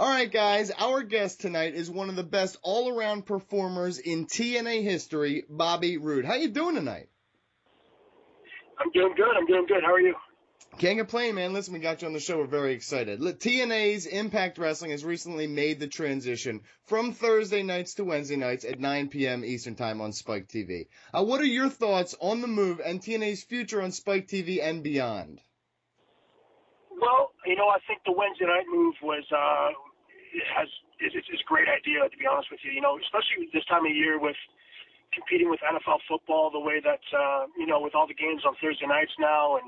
All right, guys, our guest tonight is one of the best all-around performers in TNA history, Bobby Roode. How you doing tonight? I'm doing good. How are you? Can't complain, man. Listen, we got you on the show. We're very excited. TNA's Impact Wrestling has recently made the transition from Thursday nights to Wednesday nights at 9 p.m. Eastern Time on Spike TV. What are your thoughts on the move and TNA's future on Spike TV and beyond? Well, I think the Wednesday night move was is a great idea, to be honest with you. Especially this time of year with competing with NFL football, the way that with all the games on Thursday nights now, and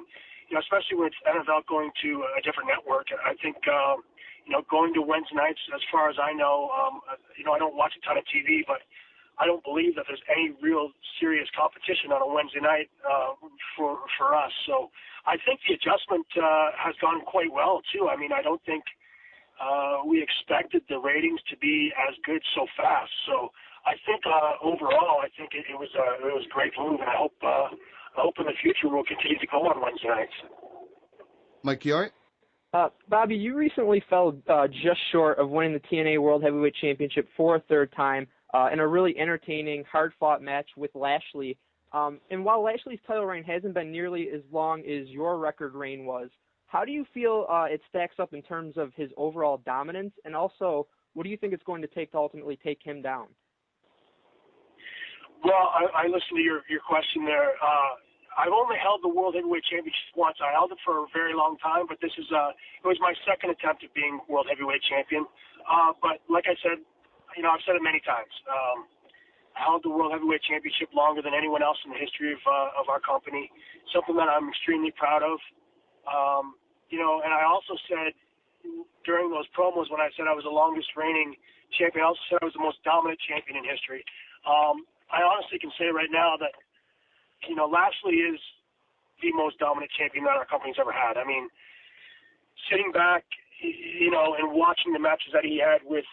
especially with NFL going to a different network. I think going to Wednesday nights, as far as I know, I don't watch a ton of TV, but I don't believe that there's any real serious competition on a Wednesday night for us. So I think the adjustment has gone quite well too. I mean, I don't think we expected the ratings to be as good so fast. So I think overall, I think it was a great move, and I hope in the future we'll continue to go on Wednesday nights. Mike Chiari? Bobby, you recently fell just short of winning the TNA World Heavyweight Championship for a third time in a really entertaining, hard-fought match with Lashley. And while Lashley's title reign hasn't been nearly as long as your record reign was, how do you feel it stacks up in terms of his overall dominance? And also, what do you think it's going to take to ultimately take him down? Well, I listened to your question there. I've only held the World Heavyweight Championship once. I held it for a very long time, but it was my second attempt at being World Heavyweight Champion. But like I said, I've said it many times. I held the World Heavyweight Championship longer than anyone else in the history of our company, something that I'm extremely proud of. And I also said during those promos when I said I was the longest reigning champion, I also said I was the most dominant champion in history. I honestly can say right now that, Lashley is the most dominant champion that our company's ever had. I mean, sitting back, and watching the matches that he had with,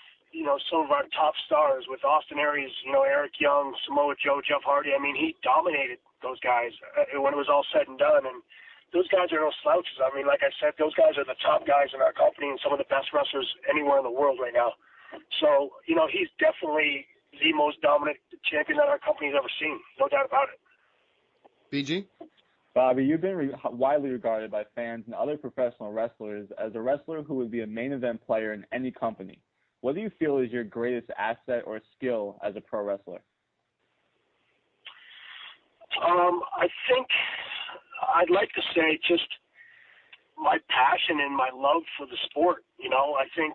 some of our top stars, with Austin Aries, Eric Young, Samoa Joe, Jeff Hardy. I mean, he dominated those guys when it was all said and done. And those guys are no slouches. I mean, like I said, those guys are the top guys in our company and some of the best wrestlers anywhere in the world right now. So, he's definitely the most dominant champion that our company's ever seen. No doubt about it. BG? Bobby, you've been widely regarded by fans and other professional wrestlers as a wrestler who would be a main event player in any company. What do you feel is your greatest asset or skill as a pro wrestler? I think I'd like to say just my passion and my love for the sport. I think,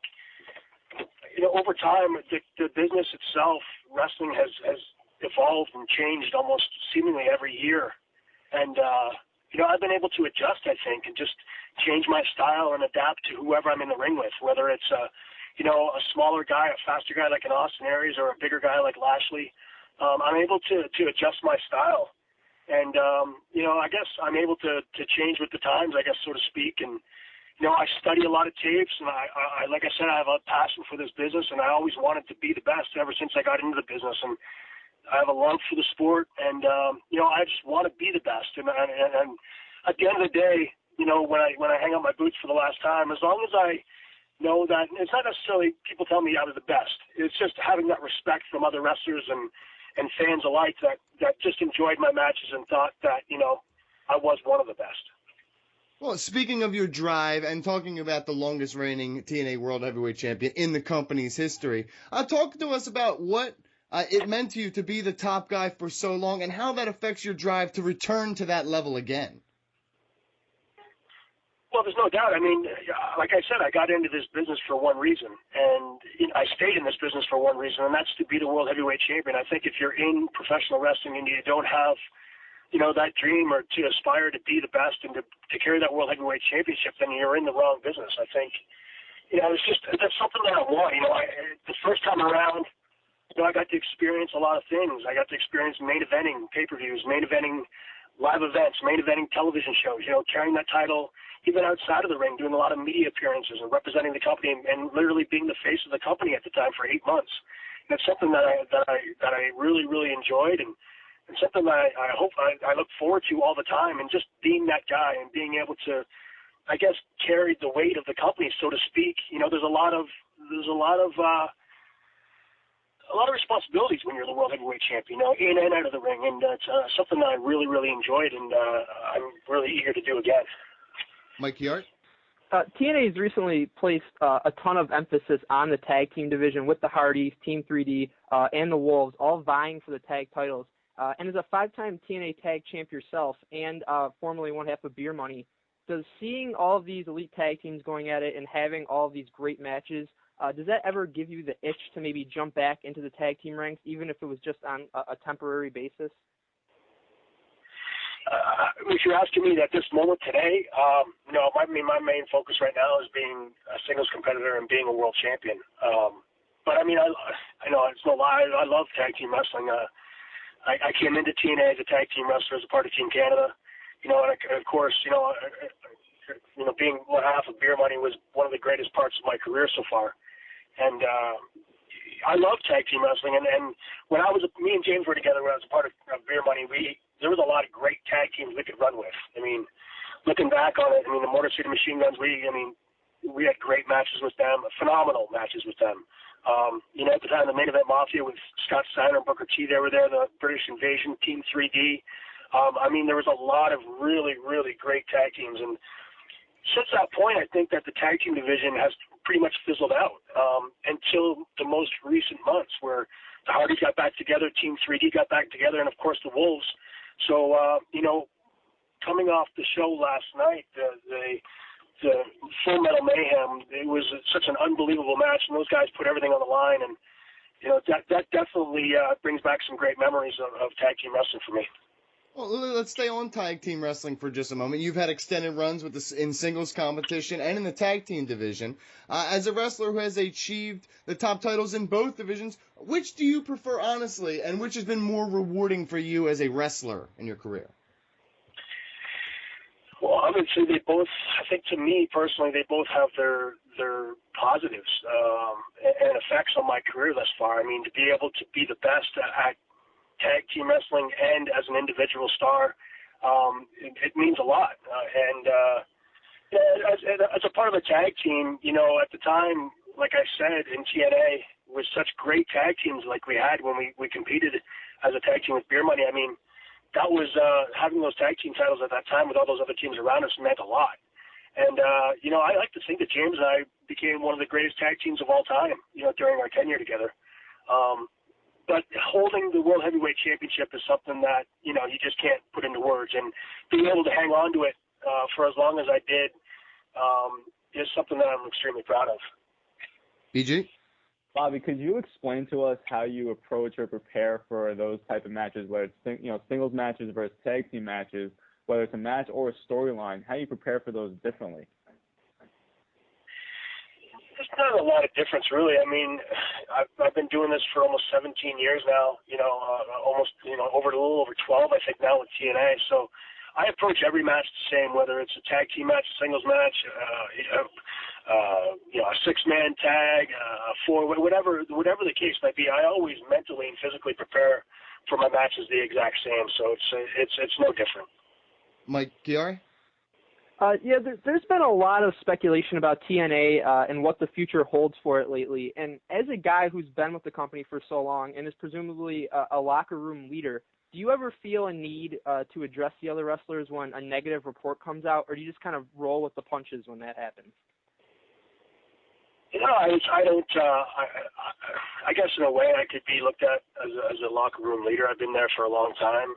over time, the business itself, wrestling has evolved and changed almost seemingly every year. And, I've been able to adjust, I think, and just change my style and adapt to whoever I'm in the ring with, whether it's, a smaller guy, a faster guy like an Austin Aries, or a bigger guy like Lashley. I'm able to adjust my style. And, I guess I'm able to change with the times, I guess, so to speak. And, I study a lot of tapes, and I like I said, I have a passion for this business, and I always wanted to be the best ever since I got into the business. And I have a love for the sport, and, I just want to be the best. And at the end of the day, when I hang up my boots for the last time, as long as I know that it's not necessarily people tell me I was the best. It's just having that respect from other wrestlers and fans alike that just enjoyed my matches and thought that, I was one of the best. Well, speaking of your drive and talking about the longest reigning TNA World Heavyweight Champion in the company's history, talk to us about what it meant to you to be the top guy for so long and how that affects your drive to return to that level again. Well, there's no doubt. I mean, like I said, I got into this business for one reason, and I stayed in this business for one reason, and that's to be the World Heavyweight Champion. I think if you're in professional wrestling and you don't have, that dream or to aspire to be the best and to carry that World Heavyweight Championship, then you're in the wrong business. I think, that's something that I want. The first time around, I got to experience a lot of things. I got to experience main eventing pay-per-views, main eventing live events, main eventing television shows, carrying that title even outside of the ring, doing a lot of media appearances and representing the company and literally being the face of the company at the time for 8 months. And it's something that I really, really enjoyed and something that I look forward to all the time, and just being that guy and being able to, I guess, carry the weight of the company, so to speak. There's a lot of there's a lot of responsibilities when you're the world heavyweight champion, in and out of the ring, and it's something that I really, really enjoyed, and I'm really eager to do again. Mike Chiari? TNA has recently placed a ton of emphasis on the tag team division with the Hardys, Team 3D, and the Wolves, all vying for the tag titles. And as a 5-time TNA tag champ yourself and formerly one half of Beer Money, does seeing all of these elite tag teams going at it and having all of these great matches, does that ever give you the itch to maybe jump back into the tag team ranks, even if it was just on a temporary basis? If you're asking me at this moment today, no. My main focus right now is being a singles competitor and being a world champion. But I mean, I know it's no lie. I love tag team wrestling. I came into TNA as a tag team wrestler as a part of Team Canada. And of course, being one half of Beer Money was one of the greatest parts of my career so far. And I love tag team wrestling. And when me and James were together when I was a part of Beer Money, there was a lot of great tag teams we could run with. I mean, looking back on it, the Motor City Machine Guns, we had great matches with them, phenomenal matches with them. At the time, the Main Event Mafia with Scott Steiner and Booker T, they were there, the British Invasion, Team 3D. There was a lot of really, really great tag teams. And since that point, I think that the tag team division has pretty much fizzled out until the most recent months where the Hardys got back together, Team 3D got back together, and, of course, the Wolves. So, coming off the show last night, the Full Metal Mayhem, it was such an unbelievable match, and those guys put everything on the line, and, that definitely brings back some great memories of tag team wrestling for me. Well, let's stay on tag team wrestling for just a moment. You've had extended runs in singles competition and in the tag team division. As a wrestler who has achieved the top titles in both divisions, which do you prefer, honestly, and which has been more rewarding for you as a wrestler in your career? Well, I would say they both, I think to me personally, they both have their positives and effects on my career thus far. To be able to be the best at tag team wrestling and as an individual star, it means a lot. As a part of a tag team, at the time, like I said, in TNA, with such great tag teams like we had when we competed as a tag team with Beer Money, that was having those tag team titles at that time with all those other teams around us meant a lot. And, I like to think that James and I became one of the greatest tag teams of all time, during our tenure together. But holding the World Heavyweight Championship is something that, you just can't put into words. And being able to hang on to it for as long as I did is something that I'm extremely proud of. BG? Bobby, could you explain to us how you approach or prepare for those type of matches, whether it's singles matches versus tag team matches, whether it's a match or a storyline, how you prepare for those differently? There's not a lot of difference, really. I've been doing this for almost 17 years now, almost, a little over 12, I think, now with TNA. So I approach every match the same, whether it's a tag team match, a singles match, a six-man tag, whatever the case might be. I always mentally and physically prepare for my matches the exact same. So it's no different. Mike Chiari? There's been a lot of speculation about TNA and what the future holds for it lately. And as a guy who's been with the company for so long and is presumably a locker room leader, do you ever feel a need to address the other wrestlers when a negative report comes out, or do you just kind of roll with the punches when that happens? I don't. I guess in a way I could be looked at as a locker room leader. I've been there for a long time.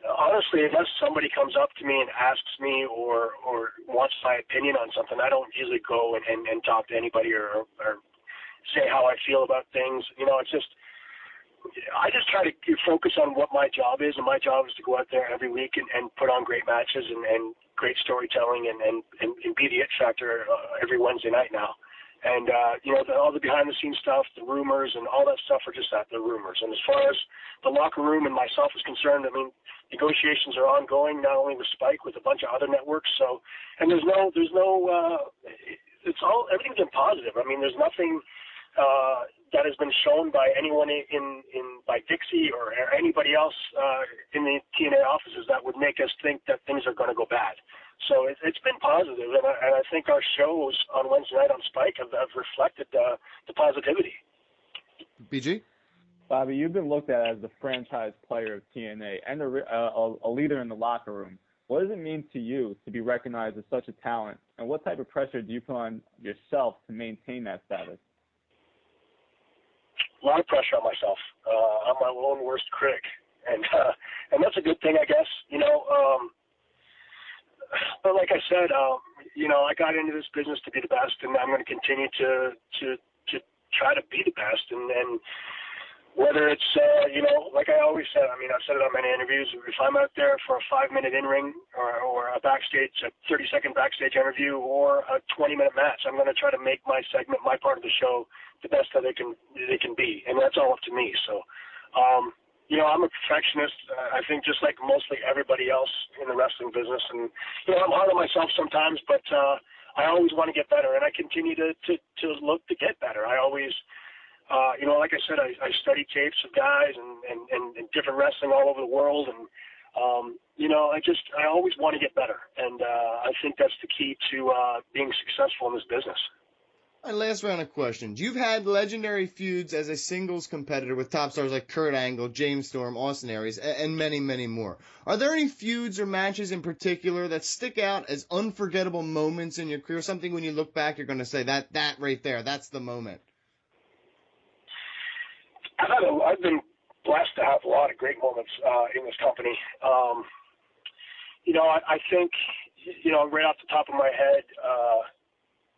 Honestly, unless somebody comes up to me and asks me or wants my opinion on something, I don't usually go and talk to anybody or say how I feel about things. I just try to focus on what my job is, and my job is to go out there every week and put on great matches and great storytelling and be the it factor every Wednesday night now. And, all the behind-the-scenes stuff, the rumors and all that stuff are just that, the rumors. And as far as the locker room and myself is concerned, negotiations are ongoing, not only with Spike, with a bunch of other networks. So, and everything's been positive. There's nothing that has been shown by anyone by Dixie or anybody else in the TNA offices that would make us think that things are going to go bad. So it's been positive, and I think our shows on Wednesday night on Spike have reflected the positivity. BG? Bobby, you've been looked at as the franchise player of TNA and a leader in the locker room. What does it mean to you to be recognized as such a talent, and what type of pressure do you put on yourself to maintain that status? A lot of pressure on myself. I'm my own worst critic, and that's a good thing, I guess. But like I said, I got into this business to be the best, and I'm going to continue to try to be the best, and whether it's, like I always said, I mean, I've said it on many interviews, if I'm out there for a 5-minute in-ring or a 30-second backstage interview or a 20-minute match, I'm going to try to make my segment, my part of the show, the best that they can be, and that's all up to me. So, I'm a perfectionist, I think, just like mostly everybody else in the wrestling business, and, I'm hard on myself sometimes, but I always want to get better, and I continue to look to get better. I always... like I said, I study tapes of guys and different wrestling all over the world, and I always want to get better, and I think that's the key to being successful in this business. All right, last round of questions. You've had legendary feuds as a singles competitor with top stars like Kurt Angle, James Storm, Austin Aries, and many, many more. Are there any feuds or matches in particular that stick out as unforgettable moments in your career? Something when you look back, you're going to say that right there, that's the moment. I've been blessed to have a lot of great moments in this company. I think, right off the top of my head,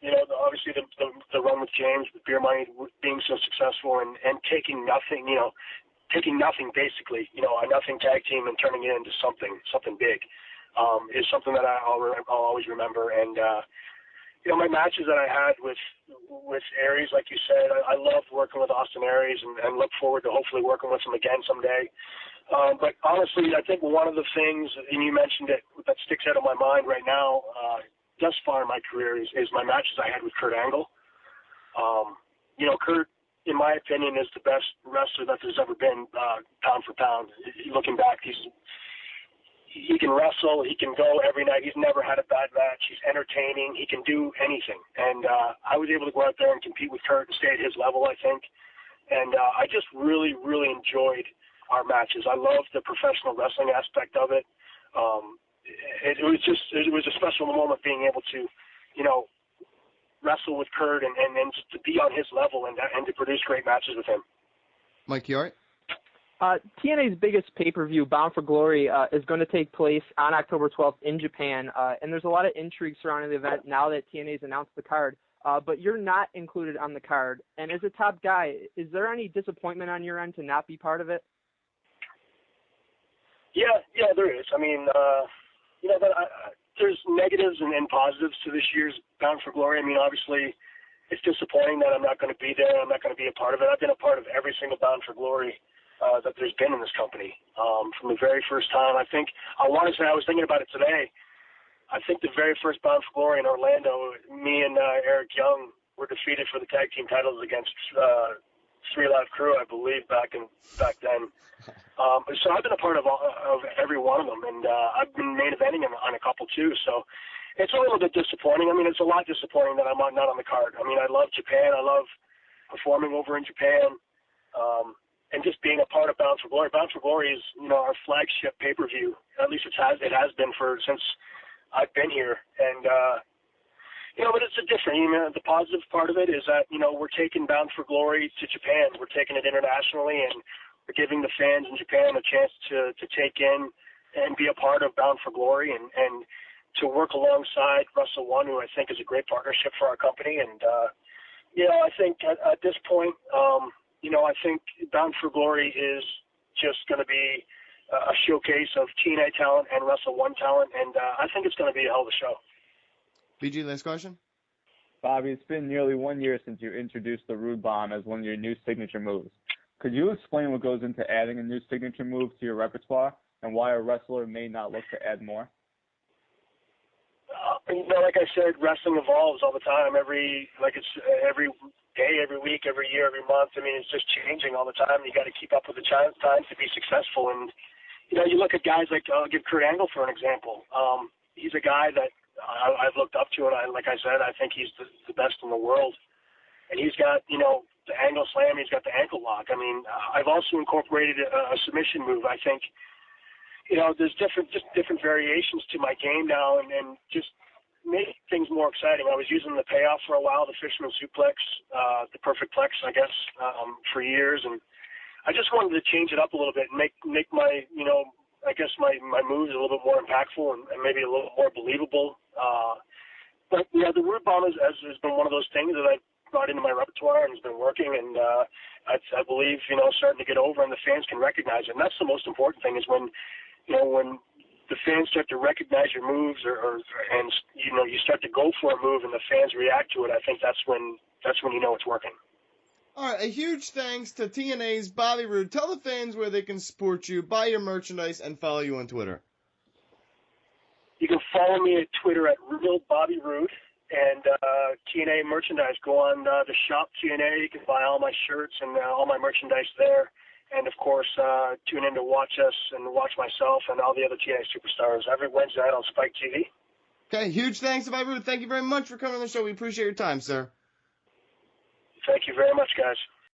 obviously the run with James, with Beer Money being so successful and taking nothing basically, a nothing tag team and turning it into something big, is something that I'll always remember. And, my matches that I had with Aries, like you said, I loved working with Austin Aries and look forward to hopefully working with him again someday. But honestly, I think one of the things, and you mentioned it, that sticks out of my mind right now, thus far in my career, is my matches I had with Kurt Angle. Kurt, in my opinion, is the best wrestler that there's ever been, pound for pound. Looking back, he can wrestle. He can go every night. He's never had a bad match. He's entertaining. He can do anything. And I was able to go out there and compete with Kurt and stay at his level, I think. And I just really, really enjoyed our matches. I loved the professional wrestling aspect of it. It was a special moment being able to, wrestle with Kurt and just to be on his level and to produce great matches with him. Mike Yart? TNA's biggest pay-per-view, Bound for Glory, is going to take place on October 12th in Japan, and there's a lot of intrigue surrounding the event now that TNA's announced the card, but you're not included on the card. And as a top guy, is there any disappointment on your end to not be part of it? Yeah, there is. I mean, there's negatives and positives to this year's Bound for Glory. I mean, obviously, it's disappointing that I'm not going to be there. I'm not going to be a part of it. I've been a part of every single Bound for Glory that there's been in this company from the very first time. I want to say, I was thinking about it today. I think the very first Bound for Glory in Orlando, me and Eric Young were defeated for the tag team titles against 3 Live Crew, I believe, back then. So I've been a part of every one of them, and I've been main eventing on a couple too. So it's a little bit disappointing. I mean, it's a lot disappointing that I'm not on the card. I mean, I love Japan. I love performing over in Japan. And just being a part of Bound for Glory. Bound for Glory is, our flagship pay-per-view. At least it has been since I've been here. And, but it's a different, the positive part of it is that, we're taking Bound for Glory to Japan. We're taking it internationally, and we're giving the fans in Japan a chance to take in and be a part of Bound for Glory and to work alongside Wrestle One, who I think is a great partnership for our company. And, I think at this point, I think Bound for Glory is just going to be a showcase of TNA talent and Wrestle One talent, and I think it's going to be a hell of a show. BG, last question? Bobby, it's been nearly 1 year since you introduced the Roode Bomb as one of your new signature moves. Could you explain what goes into adding a new signature move to your repertoire and why a wrestler may not look to add more? Like I said, wrestling evolves all the time. Every day, every week, every year, every month. I mean, it's just changing all the time. You got to keep up with the times to be successful. And you look at guys like, I'll give Kurt Angle for an example. he's a guy that I've looked up to, and like I said, I think he's the best in the world. And he's got, you know, the angle slam, he's got the ankle lock. I mean, I've also incorporated a submission move. I think, you know, there's different variations to my game now, and just make things more exciting. I was using the payoff for a while, the fisherman suplex, the perfect plex, I guess, for years, and I just wanted to change it up a little bit and make my, you know, I guess my moves a little bit more impactful and maybe a little more believable. But yeah, the Roode bomb has been one of those things that I brought into my repertoire and has been working, and I believe, you know, starting to get over, and the fans can recognize it. And that's the most important thing, is when, you know, when the fans start to recognize your moves, and you know, you start to go for a move and the fans react to it. I think that's when you know it's working. All right, a huge thanks to TNA's Bobby Roode. Tell the fans where they can support you, buy your merchandise, and follow you on Twitter. You can follow me at Twitter at Real Bobby Roode, and TNA merchandise. Go on the shop TNA. You can buy all my shirts and all my merchandise there. And, of course, tune in to watch us and watch myself and all the other TNA superstars every Wednesday night on Spike TV. Okay, huge thanks to Bobby Roode. Thank you very much for coming on the show. We appreciate your time, sir. Thank you very much, guys.